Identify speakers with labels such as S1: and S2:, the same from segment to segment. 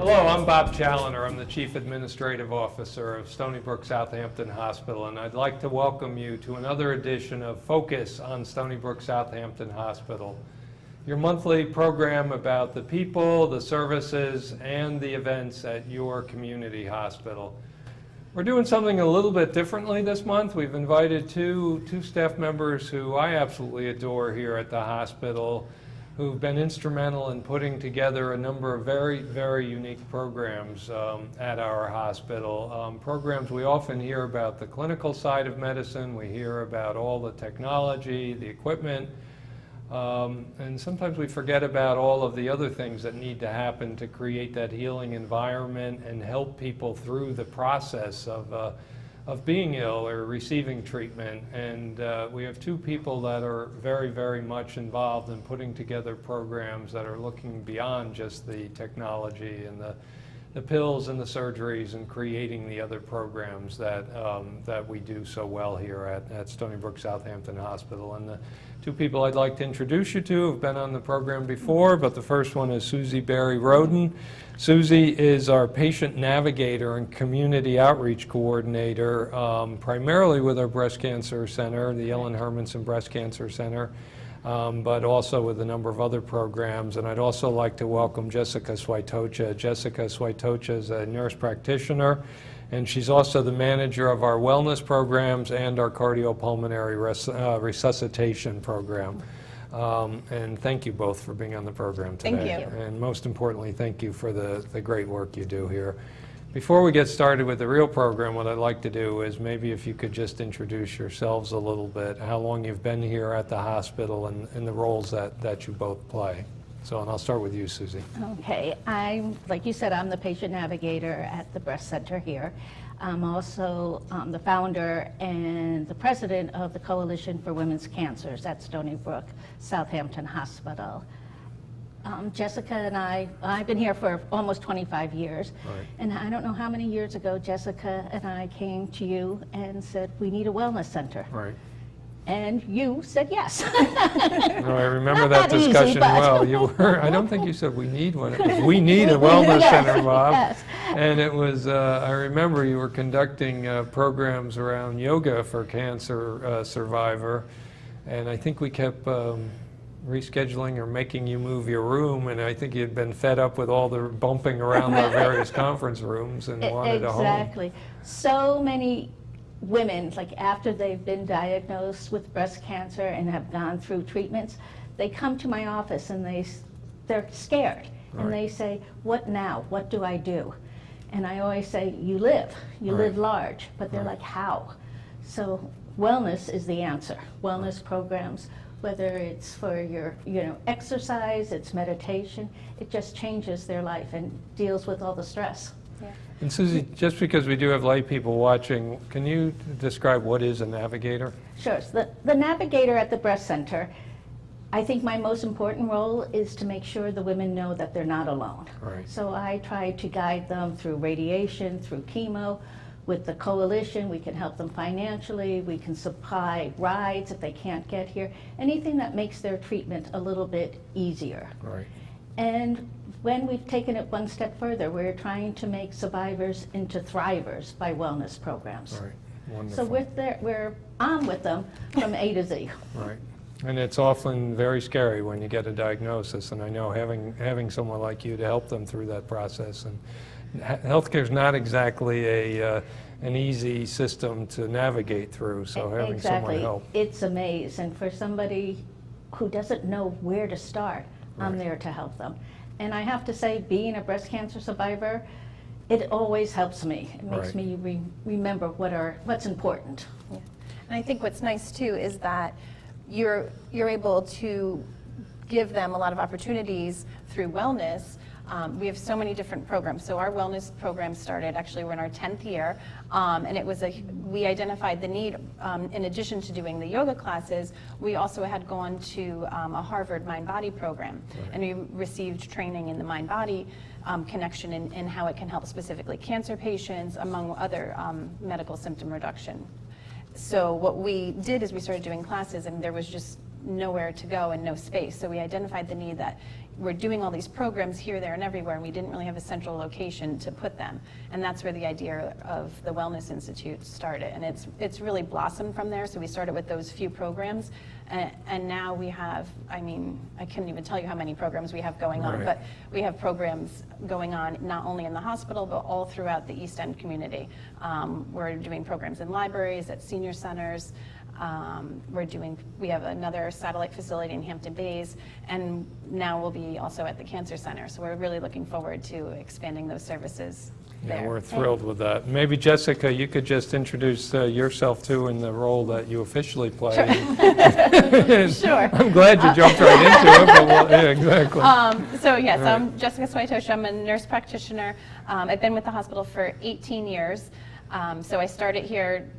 S1: Hello, I'm Bob Chaloner. I'm the Chief Administrative Officer of Stony Brook Southampton Hospital, and I'd like to welcome you to another edition of Focus on Stony Brook Southampton Hospital, your monthly program about the people, the services, and the events at your community hospital. We're doing something a little bit differently this month. We've invited two staff members who I absolutely adore here at the hospital, who've been instrumental in putting together a number of very, very unique programs at our hospital. Programs we often hear about the clinical side of medicine, we hear about all the technology, the equipment, and sometimes we forget about all of the other things that need to happen to create that healing environment and help people through the process of being ill or receiving treatment. And we have two people that are very, very much involved in putting together programs that are looking beyond just the technology and the pills and the surgeries and creating the other programs that we do so well here at Stony Brook Southampton Hospital. And the two people I'd like to introduce you to have been on the program before, but the first one is Susie Berry Roden. Susie is our patient navigator and community outreach coordinator, primarily with our breast cancer center, the Ellen Hermanson Breast Cancer Center, but also with a number of other programs. And I'd also like to welcome Jessica Swiatocha. Jessica Swiatocha is a nurse practitioner, and she's also the manager of our wellness programs and our cardiopulmonary resuscitation program. And thank you both for being on the program today.
S2: Thank you.
S1: And most importantly, thank you for the great work you do here. Before we get started with the real program, what I'd like to do is maybe if you could just introduce yourselves a little bit, how long you've been here at the hospital and the roles that you both play. So, and I'll start with you, Susie.
S2: Okay, like you said, I'm the patient navigator at the breast center here. I'm also the founder and the president of the Coalition for Women's Cancers at Stony Brook Southampton Hospital. Jessica and I've been here for almost 25 years.
S1: Right.
S2: And I don't know how many years ago Jessica and I came to you and said, we need a wellness center.
S1: Right.
S2: And you said yes.
S1: No, I remember
S2: Not
S1: that
S2: that easy,
S1: discussion
S2: but-
S1: well. You were, I don't think you said we need one. It was, we need a wellness
S2: Yes,
S1: center, Bob.
S2: yes.
S1: And it was, I remember you were conducting programs around yoga for cancer survivor. And I think we kept rescheduling or making you move your room. And I think you had been fed up with all the bumping around the various conference rooms and wanted a home.
S2: Exactly. So many women, like after they've been diagnosed with breast cancer and have gone through treatments, they come to my office and they're scared.
S1: Right.
S2: And they say, what now? What do I do? And I always say, you live
S1: Right.
S2: live large. But they're
S1: Right.
S2: like, how? So wellness is the answer. Wellness programs, whether it's for your exercise, it's meditation, it just changes their life and deals with all the stress.
S1: And Susie, just because we do have lay people watching, can you describe what is a navigator?
S2: Sure. So the navigator at the breast center, I think my most important role is to make sure the women know that they're not alone.
S1: Right.
S2: So I try to guide them through radiation, through chemo. With the coalition, we can help them financially. We can supply rides if they can't get here. Anything that makes their treatment a little bit easier.
S1: Right.
S2: And when we've taken it one step further, we're trying to make survivors into thrivers by wellness programs.
S1: Right. Wonderful.
S2: So we're on with them from A to Z.
S1: Right. And it's often very scary when you get a diagnosis, and I know having someone like you to help them through that process. And healthcare is not exactly an easy system to navigate through, so having someone help.
S2: It's a maze, and for somebody who doesn't know where to start, I'm
S1: Right.
S2: there to help them. And I have to say, being a breast cancer survivor, it always helps me. It makes
S1: Right.
S2: me remember what's important.
S3: Yeah. And I think what's nice too is that you're able to give them a lot of opportunities through wellness. We have so many different programs. So our wellness program started, actually we're in our 10th year, and it was we identified the need, in addition to doing the yoga classes, we also had gone to a Harvard mind-body program,
S1: Right.
S3: and we received training in the mind-body connection and how it can help specifically cancer patients, among other medical symptom reduction. So what we did is we started doing classes, and there was just nowhere to go and no space. So we identified the need that we're doing all these programs here, there, and everywhere, and we didn't really have a central location to put them. And that's where the idea of the Wellness Institute started. And it's really blossomed from there. So we started with those few programs. And now we have, I mean, I couldn't even tell you how many programs we have going on,
S1: Right.
S3: but we have programs going on not only in the hospital, but all throughout the East End community. We're doing programs in libraries, at senior centers. We have another satellite facility in Hampton Bays, and now we'll be also at the Cancer Center. So we're really looking forward to expanding those services
S1: Yeah,
S3: there.
S1: we're thrilled with that. Maybe Jessica, you could just introduce yourself too in the role that you officially play.
S3: Sure.
S1: I'm glad you jumped right into it, but yeah, exactly.
S3: So yes,
S1: Right.
S3: I'm Jessica Swiatocha. I'm a nurse practitioner. I've been with the hospital for 18 years. So I started here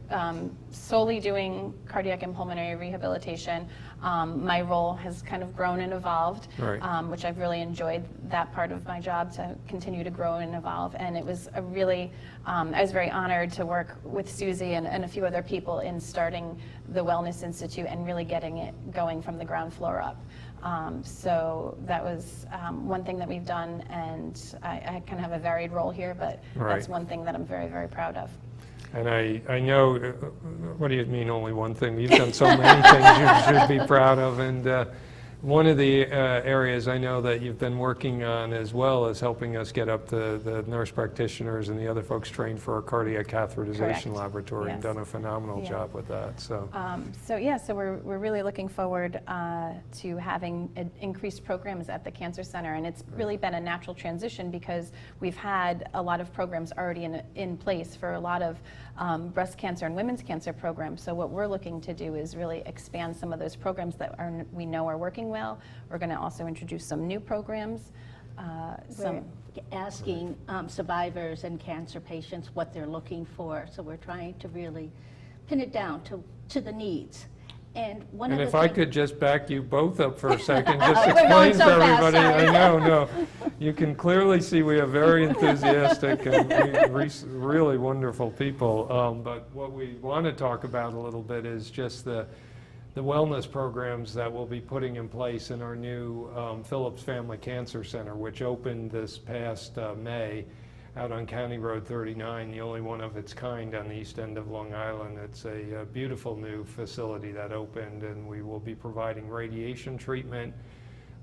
S3: solely doing cardiac and pulmonary rehabilitation. My role has kind of grown and evolved,
S1: Right.
S3: which I've really enjoyed that part of my job, to continue to grow and evolve. And it was a really, I was very honored to work with Susie and a few other people in starting the Wellness Institute and really getting it going from the ground floor up. So that was one thing that we've done, and I kind of have a varied role here, but
S1: Right.
S3: that's one thing that I'm very, very proud of.
S1: And I know, what do you mean only one thing? You've done so many things you should be proud of. And one of the areas I know that you've been working on as well is helping us get up the nurse practitioners and the other folks trained for our cardiac catheterization
S3: Correct.
S1: laboratory, and
S3: Yes.
S1: done a phenomenal
S3: Yeah.
S1: job with that. So.
S3: So we're really looking forward to having increased programs at the Cancer Center, and it's really been a natural transition because we've had a lot of programs already in place for a lot of breast cancer and women's cancer programs. So what we're looking to do is really expand some of those programs that we know are working well. We're going to also introduce some new programs.
S2: We're asking survivors and cancer patients what they're looking for. So we're trying to really pin it down to the needs. And one
S1: And
S2: of
S1: if
S2: the
S1: I
S2: thing-
S1: could just back you both up for a second, just
S2: We're going
S1: explain
S2: so
S1: for
S2: fast,
S1: everybody.
S2: sorry.
S1: I know, no. You can clearly see we have very enthusiastic and really wonderful people. But what we want to talk about a little bit is just the wellness programs that we'll be putting in place in our new Phillips Family Cancer Center, which opened this past May out on County Road 39, the only one of its kind on the east end of Long Island. It's a beautiful new facility that opened, and we will be providing radiation treatment.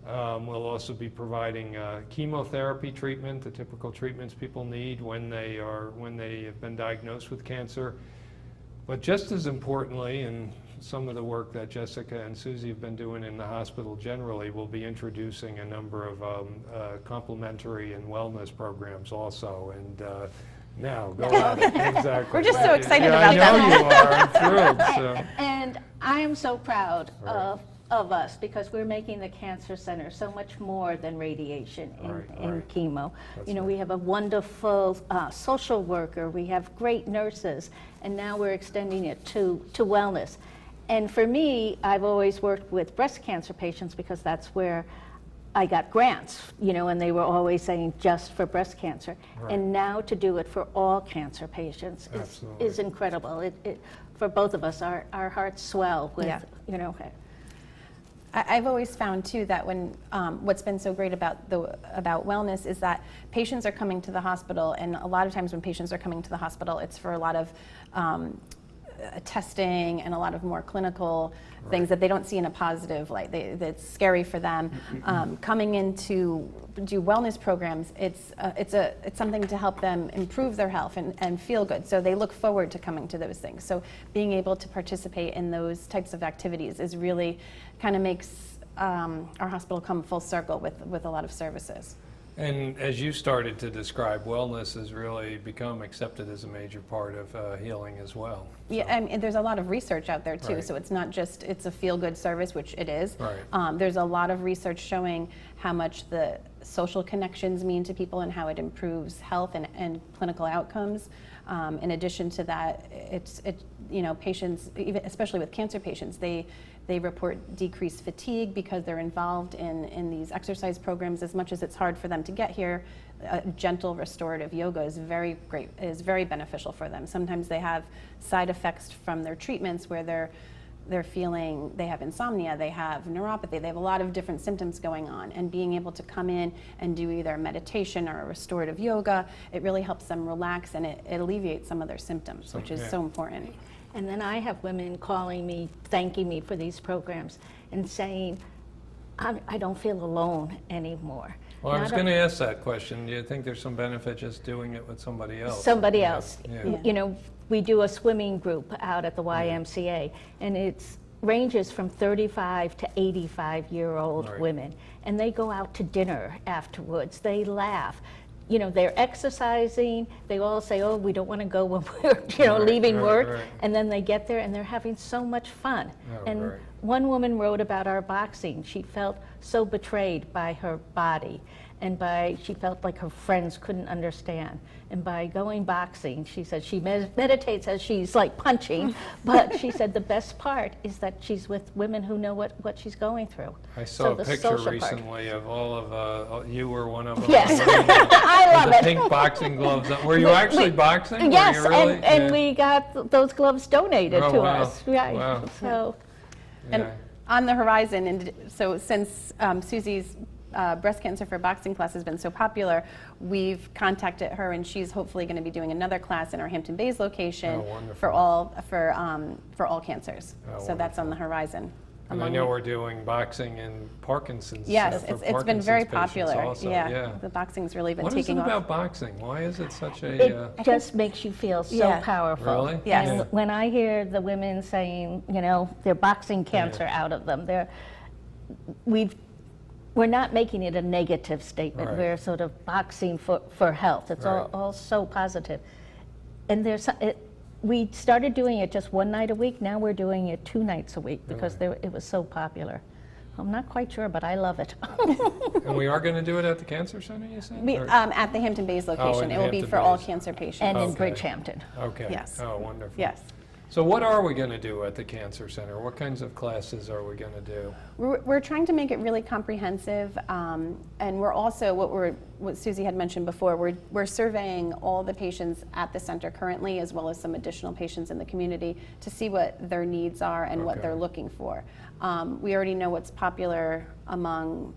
S1: We'll also be providing chemotherapy treatment, the typical treatments people need when they have been diagnosed with cancer. But just as importantly, and some of the work that Jessica and Susie have been doing in the hospital generally, we'll be introducing a number of complementary and wellness programs also. And now, go ahead. Exactly.
S3: We're just so excited
S1: Yeah,
S3: about
S1: I know you are. I'm thrilled. So.
S2: And I am so proud
S1: Right.
S2: of us because we're making the Cancer Center so much more than radiation and
S1: Right.
S2: chemo.
S1: That's
S2: You know,
S1: right.
S2: we have a wonderful social worker, we have great nurses, and now we're extending it to wellness. And for me, I've always worked with breast cancer patients because that's where I got grants, you know, and they were always saying just for breast cancer.
S1: Right.
S2: And now to do it for all cancer patients
S1: Absolutely.
S2: is incredible. For both of us, our hearts swell with,
S3: Yeah.
S2: you know.
S3: I've always found too that when what's been so great about wellness is that patients are coming to the hospital, and a lot of times when patients are coming to the hospital, it's for a lot of testing and a lot of more clinical things that they don't see in a positive light. That's scary for them. Coming in to do wellness programs, it's something to help them improve their health and feel good. So they look forward to coming to those things. So being able to participate in those types of activities is really kind of makes our hospital come full circle with a lot of services.
S1: And as you started to describe, wellness has really become accepted as a major part of healing as well.
S3: Yeah, I mean, there's a lot of research out there too,
S1: Right.
S3: so it's not just, it's a feel-good service, which it is.
S1: Right.
S3: There's a lot of research showing how much the social connections mean to people and how it improves health and clinical outcomes. In addition to that, patients, even especially with cancer patients, they report decreased fatigue because they're involved in these exercise programs. As much as it's hard for them to get here, gentle restorative yoga is very beneficial for them. Sometimes they have side effects from their treatments where they have insomnia, they have neuropathy, they have a lot of different symptoms going on, and being able to come in and do either meditation or restorative yoga, it really helps them relax, and it alleviates some of their symptoms, which is so important.
S2: And then I have women calling me, thanking me for these programs and saying, I don't feel alone anymore.
S1: Well, I was going to ask that question. Do you think there's some benefit just doing it with somebody else?
S2: Somebody else.
S1: Yeah.
S2: You know, we do a swimming group out at the YMCA, and it ranges from 35 to 85-year-old women. And they go out to dinner afterwards. They laugh. You know, they're exercising. They all say, oh, we don't want to go when we're, leaving work. And then they get there and they're having so much fun. And one woman wrote about our boxing. She felt so betrayed by her body, and she felt like her friends couldn't understand. And by going boxing, she said she meditates as she's like punching, but she said the best part is that she's with women who know what she's going through.
S1: I saw a picture recently of all of, you were one of them.
S2: Yes, I love it.
S1: The pink boxing gloves. Were you actually boxing?
S2: Yes,
S1: were you really?
S2: and we got those gloves donated to us. Right.
S1: Wow.
S2: So.
S3: And on the horizon, and so since Susie's breast cancer for boxing class has been so popular, we've contacted her, and she's hopefully going to be doing another class in our Hampton Bays location for all cancers. So that's on the horizon.
S1: And I know we're doing boxing and Parkinson's.
S3: Yes, it's been very popular.
S1: Also.
S3: Yeah, the boxing's really been taking off.
S1: What is it about boxing? Why is it such a...
S2: It just makes you feel so powerful.
S1: Really?
S3: Yes.
S2: And when I hear the women saying, they're boxing cancer out of them, we're not making it a negative statement. We're sort of boxing for health. It's all so positive. And we started doing it just one night a week. Now we're doing it 2 nights a week because it was so popular. I'm not quite sure, but I love it.
S1: And we are going to do it at the Cancer Center, you said?
S3: At the Hampton Bays location. It will be for all cancer patients.
S2: And in Bridgehampton.
S1: Okay.
S3: Yes.
S1: Oh, wonderful.
S3: Yes.
S1: So what are we going to do at the Cancer Center? What kinds of classes are we going to do?
S3: We're trying to make it really comprehensive, and we're also, what Susie had mentioned before, we're surveying all the patients at the center currently, as well as some additional patients in the community, to see what their needs are and what they're looking for. We already know what's popular among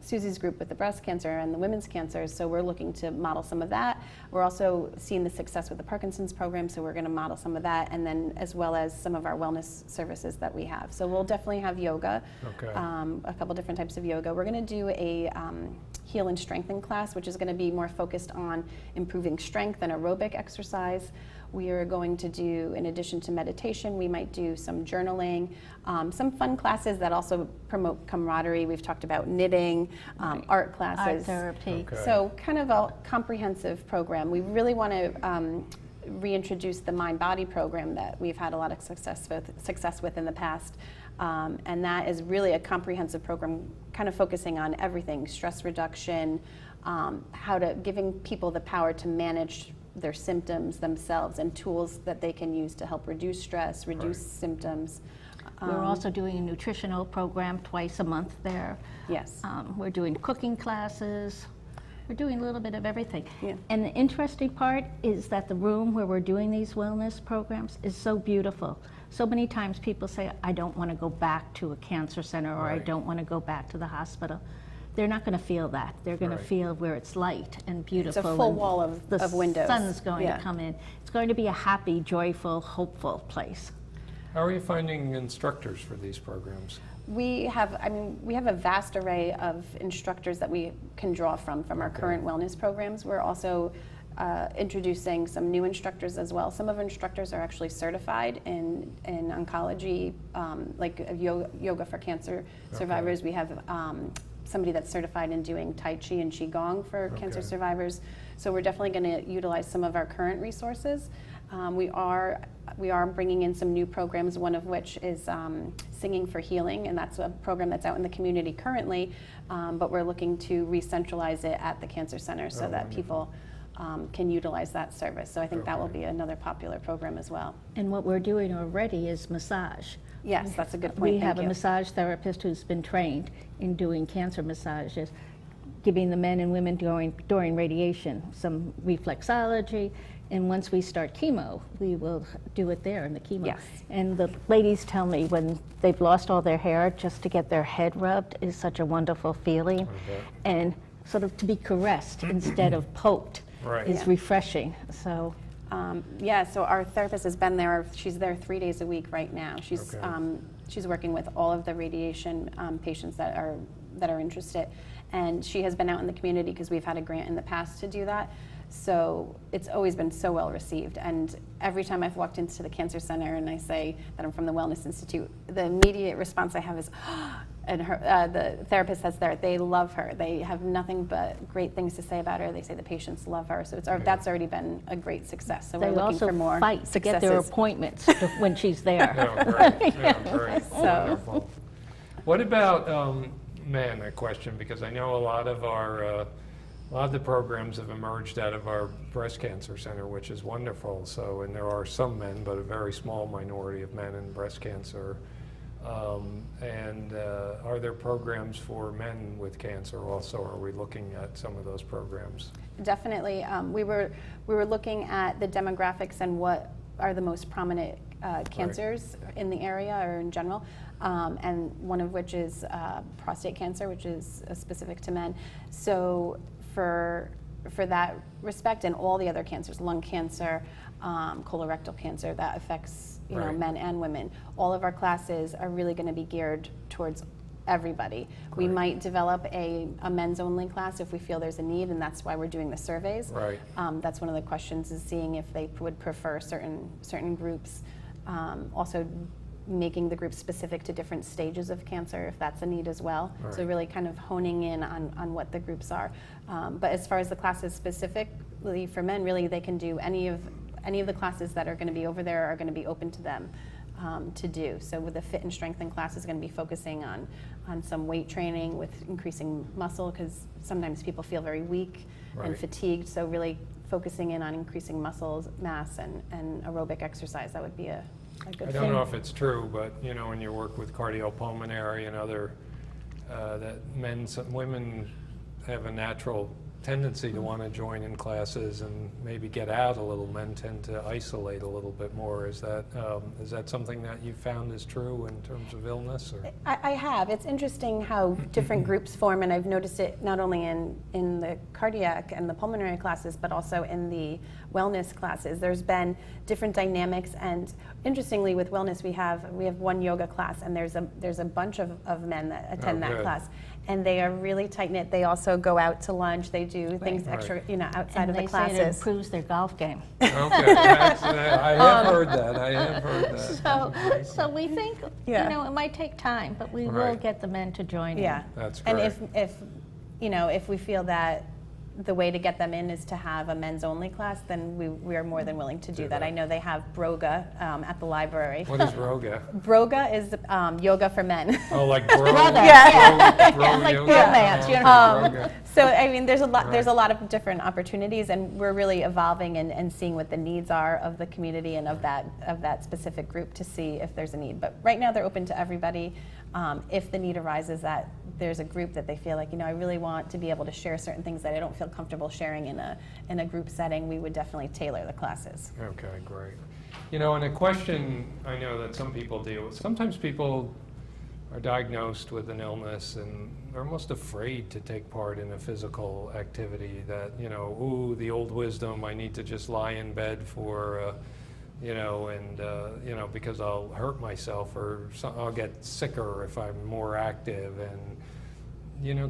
S3: Susie's group with the breast cancer and the women's cancers, so we're looking to model some of that. We're also seeing the success with the Parkinson's program, so we're going to model some of that, and then as well as some of our wellness services that we have. So we'll definitely have yoga, a couple different types of yoga. We're going to do a heal and strengthen class, which is going to be more focused on improving strength and aerobic exercise. We are going to do, in addition to meditation, we might do some journaling, some fun classes that also promote camaraderie. We've talked about knitting, art classes.
S2: Art therapy.
S3: So kind of a comprehensive program. We really want to reintroduce the mind-body program that we've had a lot of success with in the past. And that is really a comprehensive program, kind of focusing on everything, stress reduction, giving people the power to manage their symptoms themselves, and tools that they can use to help reduce stress, reduce symptoms.
S2: We're also doing a nutritional program twice a month there.
S3: Yes.
S2: We're doing cooking classes. We're doing a little bit of everything.
S3: Yeah.
S2: And the interesting part is that the room where we're doing these wellness programs is so beautiful. So many times people say, I don't want to go back to a cancer center, or I don't want to go back to the hospital. They're not going to feel that. They're going to feel where it's light and beautiful.
S3: It's a full wall of windows.
S2: The sun's going to come in. It's going to be a happy, joyful, hopeful place.
S1: How are you finding instructors for these programs?
S3: We have a vast array of instructors that we can draw from our current wellness programs. We're also introducing some new instructors as well. Some of our instructors are actually certified in oncology, like yoga for cancer survivors. We have somebody that's certified in doing Tai Chi and Qigong for cancer survivors. So we're definitely going to utilize some of our current resources. We are bringing in some new programs, one of which is Singing for Healing, and that's a program that's out in the community currently, but we're looking to re-centralize it at the Cancer Center so that people can utilize that service. So I think that will be another popular program as well.
S2: And what we're doing already is massage.
S3: Yes, that's a good point.
S2: We have a massage therapist who's been trained in doing cancer massages, giving the men and women during radiation some reflexology, And once we start chemo, we will do it there in the chemo.
S4: Yes.
S2: And the ladies tell me when they've lost all their hair, just to get their head rubbed is such a wonderful feeling.
S1: Okay.
S2: And sort of to be caressed instead of poked
S1: Right.
S2: is
S4: Yeah.
S2: refreshing. So
S4: Yeah, so our therapist has been there. She's there 3 days a week right now.
S1: Okay.
S4: She's working with all of the radiation patients that are interested, and she has been out in the community because we've had a grant in the past to do that. So it's always been so well received, and every time I've walked into the cancer center and I say that I'm from the Wellness Institute, the immediate response I have is, and the therapist that's there, they love her. They have nothing but great things to say about her. They say the patients love her. So that's already been a great success. So
S2: they
S4: we're looking
S2: also
S4: for more
S2: fight to get their
S4: successes.
S2: appointments when she's there.
S1: Yeah, great. Yeah, great.
S4: So-
S1: Wonderful. What about men? A question, because I know a lot of the programs have emerged out of our breast cancer center, which is wonderful. So, and there are some men, but a very small minority of men in breast cancer. Are there programs for men with cancer also? Are we looking at some of those programs?
S4: Definitely. We were looking at the demographics and what are the most prominent cancers in the area or in general, and one of which is prostate cancer, which is specific to men. So for that respect, and all the other cancers, lung cancer, colorectal cancer, that affects
S1: Right.
S4: men and women. All of our classes are really going to be geared towards everybody. We
S1: Great.
S4: might develop a men's only class if we feel there's a need, and that's why we're doing the surveys.
S1: Right.
S4: That's one of the questions, is seeing if they would prefer certain groups. Also making the groups specific to different stages of cancer, if that's a need as well. So
S1: Right.
S4: really kind of honing in on what the groups are. But as far as the classes specifically for men, really they can do any of the classes that are going to be over there are going to be open to them to do. So with the fit and strengthen class is going to be focusing on some weight training with increasing muscle, because sometimes people feel very weak and
S1: Right.
S4: fatigued. So really focusing in on increasing muscle mass and aerobic exercise, that would be a good
S1: I
S4: thing.
S1: don't know if it's true, but when you work with cardiopulmonary and other, that women have a natural tendency to want to join in classes and maybe get out a little. Men tend to isolate a little bit more. Is that something that you found is true in terms of illness? Or?
S4: I have. It's interesting how different groups form, and I've noticed it not only in the cardiac and the pulmonary classes, but also in the wellness classes. There's been different dynamics, and interestingly, with wellness, we have one yoga class, and there's a bunch of men that attend that
S1: good.
S4: class, and they are really tight knit. They also go out to lunch. They do things
S1: Right.
S4: extra, outside
S2: And
S4: of the
S2: they say it
S4: classes.
S2: improves their golf game.
S1: Okay, I have heard that. I have heard that.
S2: So we think,
S4: Yeah.
S2: it might take time, but we will
S1: Right.
S2: get the men to join in.
S4: Yeah,
S1: That's
S4: and
S1: great.
S4: if we feel that the way to get them in is to have a men's only class, then we are more than willing to do that.
S1: that.
S4: I know they have Broga at the library.
S1: What is Roga?
S4: Broga is yoga for men.
S1: Oh, like bro.
S2: Brother.
S4: Yeah.
S1: Bro
S2: like
S1: yoga?
S2: bromance,
S1: Oh,
S2: you
S1: Broga.
S4: So I mean, there's a lot. There's a
S1: Right.
S4: lot of different opportunities, and we're really evolving and seeing what the needs are of the community and of that specific group to see if there's a need. But right now, they're open to everybody. If the need arises that there's a group that they feel like, I really want to be able to share certain things that I don't feel comfortable sharing in a group setting, we would definitely tailor the classes.
S1: Okay, great. And a question I know that some people deal with, sometimes people are diagnosed with an illness and they're almost afraid to take part in a physical activity that, the old wisdom, I need to just lie in bed for, because I'll hurt myself or I'll get sicker if I'm more active. And,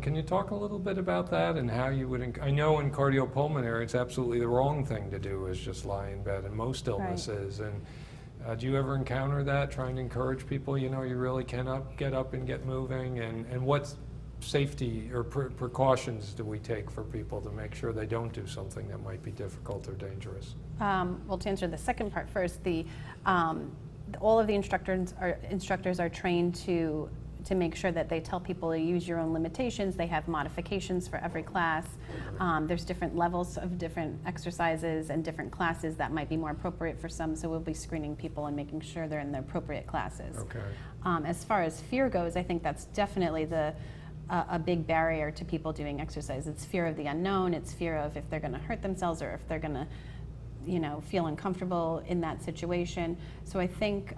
S1: can you talk a little bit about that and how you would, I know in cardiopulmonary it's absolutely the wrong thing to do is just lie in bed in most illnesses. And do you ever encounter that, trying to encourage people, you really can get up and get moving? And what safety or precautions do we take for people to make sure they don't do something that might be difficult or dangerous?
S4: Well, to answer the second part first, all of the instructors are trained to make sure that they tell people to use your own limitations. They have modifications for every class. There's different levels of different exercises and different classes that might be more appropriate for some, so we'll be screening people and making sure they're in the appropriate classes.
S1: Okay.
S4: As far as fear goes, I think that's definitely a big barrier to people doing exercise. It's fear of the unknown. It's fear of if they're going to hurt themselves or if they're going to feel uncomfortable in that situation. So I think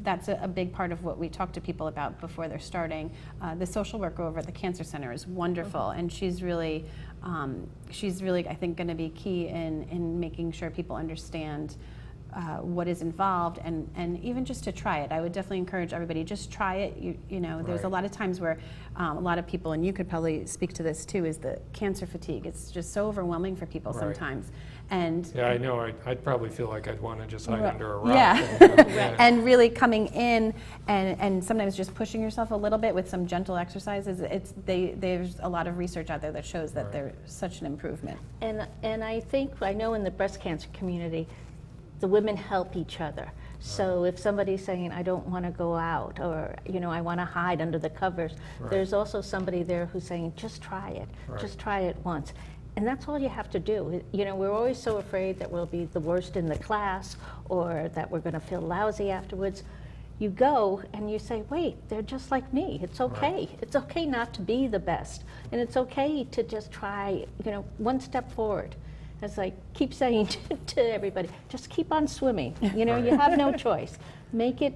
S4: that's a big part of what we talk to people about before they're starting. The social worker over at the Cancer Center is wonderful, and she's really, I think, going to be key in making sure people understand what is involved, and even just to try it. I would definitely encourage everybody, just try it. There's a lot of times where a lot of people, and you could probably speak to this too, is the cancer fatigue. It's just so overwhelming for people sometimes. And
S1: yeah, I know. I'd probably feel like I'd want to just hide under a rock.
S4: Yeah. And really coming in and sometimes just pushing yourself a little bit with some gentle exercises. There's a lot of research out there that shows that there's such an improvement.
S2: And I know in the breast cancer community, the women help each other. So if somebody's saying, I don't want to go out, or I want to hide under the covers, there's also somebody there who's saying, just try it. Just try it once. And that's all you have to do. We're always so afraid that we'll be the worst in the class, or that we're going to feel lousy afterwards. You go and you say, wait, they're just like me. It's okay. It's okay not to be the best. And it's okay to just try, one step forward. As I keep saying to everybody, just keep on swimming. You have no choice. Make it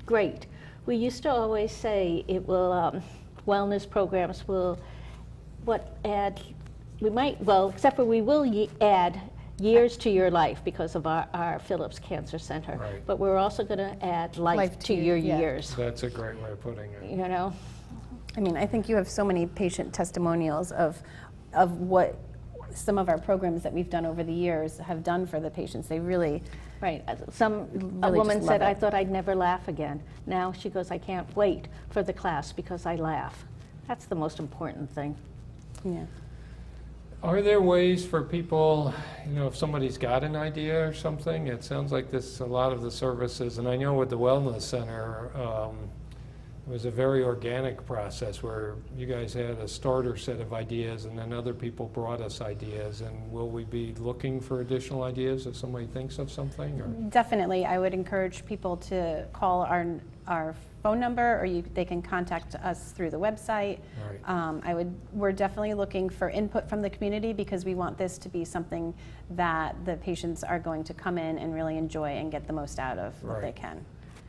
S2: great. We used to always say it will, wellness programs will, except for we will add years to your life because of our Phillips Cancer Center. But we're also going to add life to your years.
S1: That's a great way of putting it.
S4: I mean, I think you have so many patient testimonials of what some of our programs that we've done over the years have done for the patients. They really,
S2: a woman said, I thought I'd never laugh again. Now she goes, I can't wait for the class because I laugh. That's the most important thing.
S4: Yeah.
S1: Are there ways for people, if somebody's got an idea or something? It sounds like a lot of the services, and I know with the Wellness Center, it was a very organic process where you guys had a starter set of ideas and then other people brought us ideas. And will we be looking for additional ideas if somebody thinks of something? Or?
S4: Definitely. I would encourage people to call our phone number, or they can contact us through the website. We're definitely looking for input from the community because we want this to be something that the patients are going to come in and really enjoy and get the most out of what they can.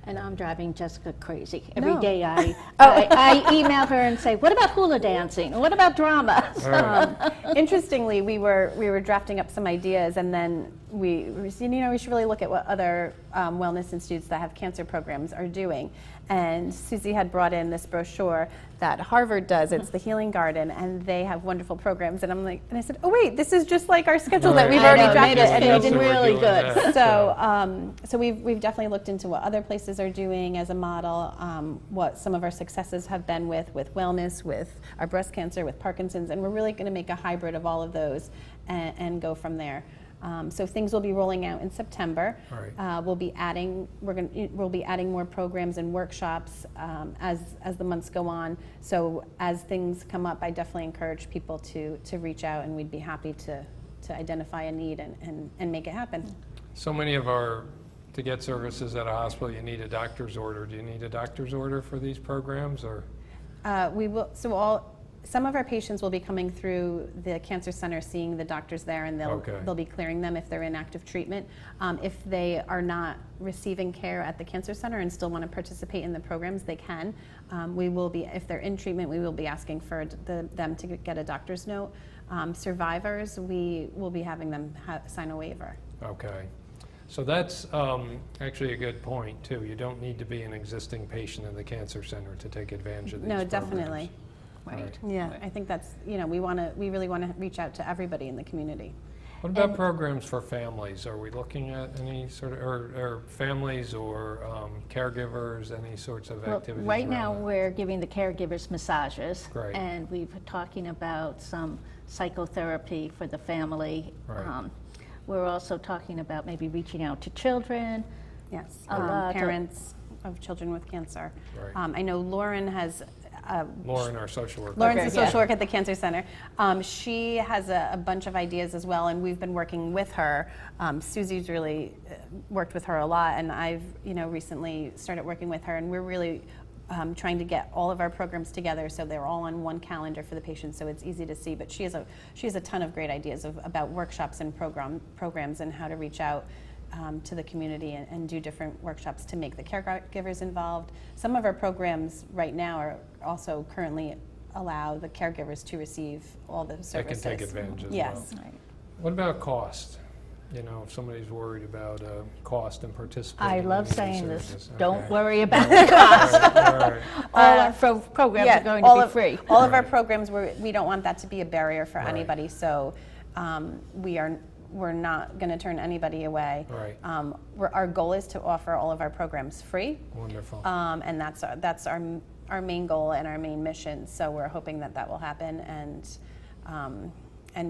S2: And I'm driving Jessica crazy. Every day I email her and say, what about hula dancing? What about drama?
S4: Interestingly, we were drafting up some ideas, and then we said, we should really look at what other wellness institutes that have cancer programs are doing. And Susie had brought in this brochure that Harvard does. It's the Healing Garden, and they have wonderful programs. And I said, oh wait, this is just like our schedule that we've already drafted.
S2: And they did really good.
S4: So we've definitely looked into what other places are doing as a model, what some of our successes have been with wellness, with our breast cancer, with Parkinson's, and we're really going to make a hybrid of all of those and go from there. So things will be rolling out in September. We'll be adding more programs and workshops as the months go on. So as things come up, I definitely encourage people to reach out, and we'd be happy to identify a need and make it happen.
S1: So many to get services at a hospital, you need a doctor's order. Do you need a doctor's order for these programs, or?
S4: We will. Some of our patients will be coming through the Cancer Center, seeing the doctors there, and they'll be clearing them if they're in active treatment. If they are not receiving care at the Cancer Center and still want to participate in the programs, they can. We will be, if they're in treatment, we will be asking for them to get a doctor's note. Survivors, we will be having them sign a waiver.
S1: Okay. So that's actually a good point, too. You don't need to be an existing patient in the Cancer Center to take advantage of these programs.
S4: No, definitely.
S2: Right.
S4: Yeah, I think that's, we really want to reach out to everybody in the community.
S1: What about programs for families? Are we looking at any sort of, or families or caregivers, any sorts of activities?
S2: Right now we're giving the caregivers massages.
S1: Great.
S2: And we've been talking about some psychotherapy for the family.
S1: Right.
S2: We're also talking about maybe reaching out to children.
S4: Yes, parents of children with cancer.
S1: Right.
S4: I know Lauren has
S1: Lauren, our social worker.
S4: Lauren's a social worker at the Cancer Center. She has a bunch of ideas as well, and we've been working with her. Susie's really worked with her a lot, and I've recently started working with her, and we're really trying to get all of our programs together so they're all on one calendar for the patients so it's easy to see. But she has a ton of great ideas about workshops and programs and how to reach out to the community and do different workshops to make the caregivers involved. Some of our programs right now are also currently allow the caregivers to receive all the services.
S1: They can take advantage as
S4: yes.
S1: well. What about cost? You know, if somebody's worried about cost and participating.
S2: I
S1: in
S2: love
S1: these
S2: saying this.
S1: services.
S2: Don't
S1: Okay.
S2: worry about the cost.
S1: All right.
S2: All our programs are going to be free.
S4: All of our programs, we don't want that to be a barrier for
S1: Right.
S4: anybody, so we're not going to turn anybody away.
S1: Right.
S4: Our goal is to offer all of our programs free,
S1: Wonderful.
S4: and that's our main goal and our main mission. So we're hoping that will happen, and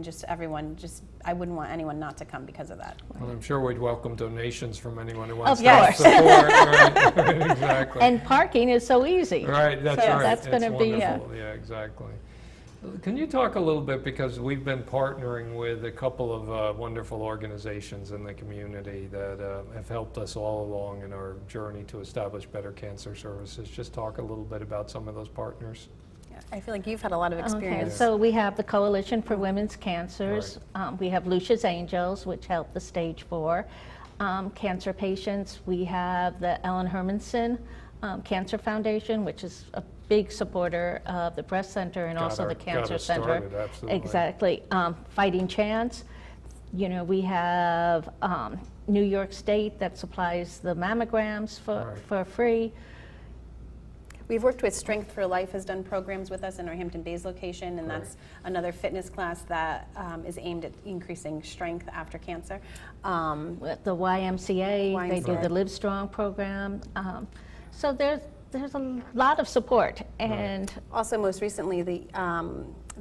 S4: just everyone, I wouldn't want anyone not to come because of that.
S1: Well, I'm sure we'd welcome donations from anyone who wants
S2: Of
S1: to help
S2: course.
S1: support. Right. Exactly.
S2: And parking is so easy.
S1: Right, that's
S2: So
S1: right.
S2: that's
S1: It's
S2: gonna be,
S1: wonderful. Yeah, exactly. Can you talk a little bit, because we've been partnering with a couple of wonderful organizations in the community that have helped us all along in our journey to establish better cancer services. Just talk a little bit about some of those partners.
S4: I feel like you've had a lot of
S2: Okay,
S4: experience.
S2: so we have the Coalition for Women's Cancers. We have Lucia's Angels, which help the stage 4 cancer patients. We have the Ellen Hermanson Cancer Foundation, which is a big supporter of the breast center and also the cancer center.
S1: Started, absolutely.
S2: Exactly. Fighting Chance. You know, we have New York State that supplies the mammograms for free.
S4: We've worked with Strength for Life, has done programs with us in our Hampton Bays location, and
S1: Right.
S4: that's another fitness class that is aimed at increasing strength after cancer.
S2: With the YMCA, they do
S4: YMCA.
S2: the Live Strong program. So there's a lot of support. And
S4: Also, most recently, the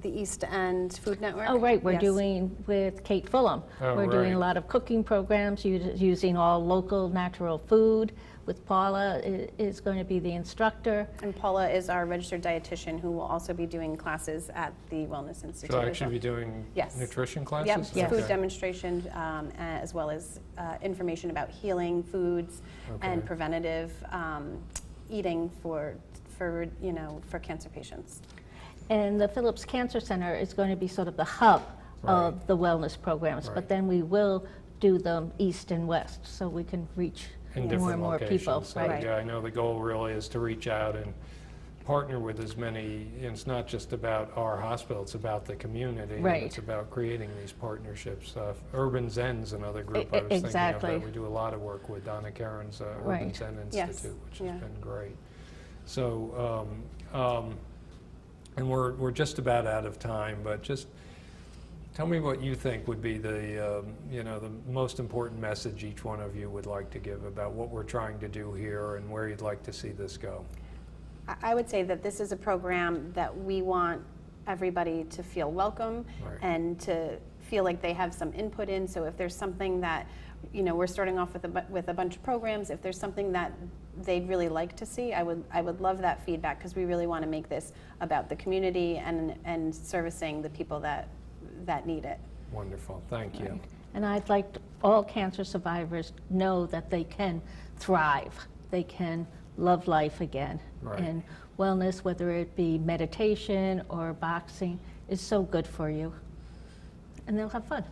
S4: East End Food Network.
S2: oh, right, we're
S4: Yes.
S2: doing with Kate Fulham.
S1: Oh,
S2: We're doing a
S1: right.
S2: lot of cooking programs using all local natural food. With Paula is going to be the instructor.
S4: And Paula is our registered dietitian who will also be doing classes at the Wellness Institute.
S1: She'll
S4: as
S1: actually
S4: well.
S1: be doing
S4: Yes.
S1: nutrition
S4: Yep,
S1: classes?
S2: Yes.
S4: food
S1: Okay.
S4: demonstration, as well as information about healing foods and
S1: Okay.
S4: preventative eating for cancer patients.
S2: And the Phillips Cancer Center is going to be sort of the hub of
S1: Right.
S2: the wellness programs.
S1: Right.
S2: But then we will do them east and west so we can reach
S1: In
S2: more
S1: different
S2: and more
S1: locations.
S2: people.
S1: So,
S2: Right.
S1: yeah, I know the goal really is to reach out and partner with as many, it's not just about our hospital, it's about the community. and
S2: Right.
S1: It's about creating these partnerships. Urban Zen's another group I was thinking of
S2: Exactly.
S1: that we do a lot of work with, Donna Karen's Urban
S2: Right.
S1: Zen
S4: Yes.
S1: Institute, which
S4: Yeah.
S1: has been great. So, and we're just about out of time, but just tell me what you think would be the most important message each one of you would like to give about what we're trying to do here and where you'd like to see this go.
S4: I would say that this is a program that we want everybody to feel welcome
S1: Right.
S4: and to feel like they have some input in. So if there's something that, we're starting off with a bunch of programs, if there's something that they'd really like to see, I would love that feedback, because we really want to make this about the community and servicing the people that need it.
S1: Wonderful, thank you.
S2: Right. And I'd like all cancer survivors know that they can thrive. They can love life again.
S1: Right.
S2: And wellness, whether it be meditation or boxing, is so good for you. And they'll have fun.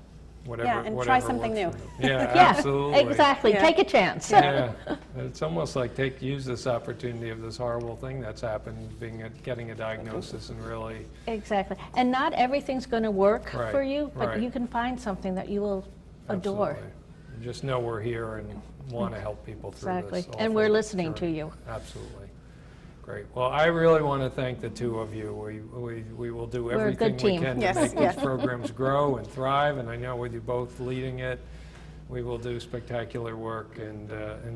S1: Whatever,
S4: and try
S1: whatever
S4: something
S1: works
S4: new.
S1: for them. Yeah,
S2: Yeah,
S1: absolutely.
S2: exactly.
S4: Yeah.
S2: Take a chance.
S1: Yeah, it's almost like use this opportunity of this horrible thing that's happened, getting a diagnosis and really,
S2: Exactly. And not everything's going to work
S1: Right,
S2: for you, but
S1: right.
S2: you can find something that you will adore.
S1: absolutely. Just know we're here and want to help people through
S2: Exactly.
S1: this.
S2: And we're
S1: awful
S2: listening to
S1: journey.
S2: you.
S1: Absolutely. Great. Well, I really want to thank the two of you. We will do
S2: We're a
S1: everything
S2: good
S1: we
S2: team.
S1: can to
S4: Yes,
S1: make
S4: yes.
S1: these programs grow and thrive, and I know with you both leading it, we will do spectacular work and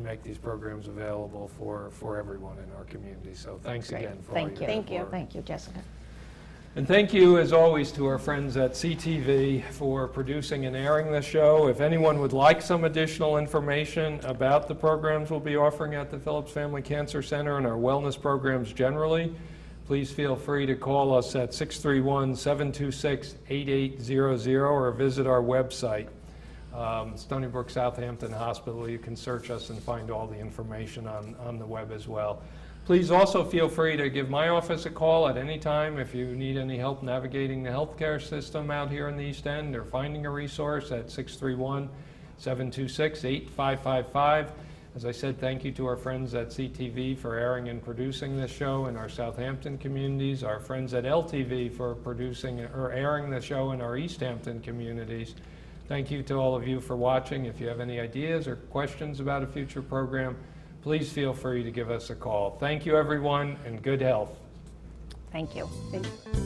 S1: make these programs available for everyone in our community. So thanks
S2: Great.
S1: again for all
S2: Thank
S1: your
S2: you.
S1: good work.
S2: Thank you, Jessica.
S1: And thank you, as always, to our friends at CTV for producing and airing this show. If anyone would like some additional information about the programs we'll be offering at the Phillips Family Cancer Center and our wellness programs generally, please feel free to call us at 631-726-8800 or visit our website, Stony Brook Southampton Hospital. You can search us and find all the information on the web as well. Please also feel free to give my office a call at any time if you need any help navigating the healthcare system out here in the East End or finding a resource at 631-726-8555. As I said, thank you to our friends at CTV for airing and producing this show in our Southampton communities, our friends at LTV for producing or airing the show in our East Hampton communities. Thank you to all of you for watching. If you have any ideas or questions about a future program, please feel free to give us a call. Thank you, everyone, and good health.
S2: Thank you.
S4: Thank you.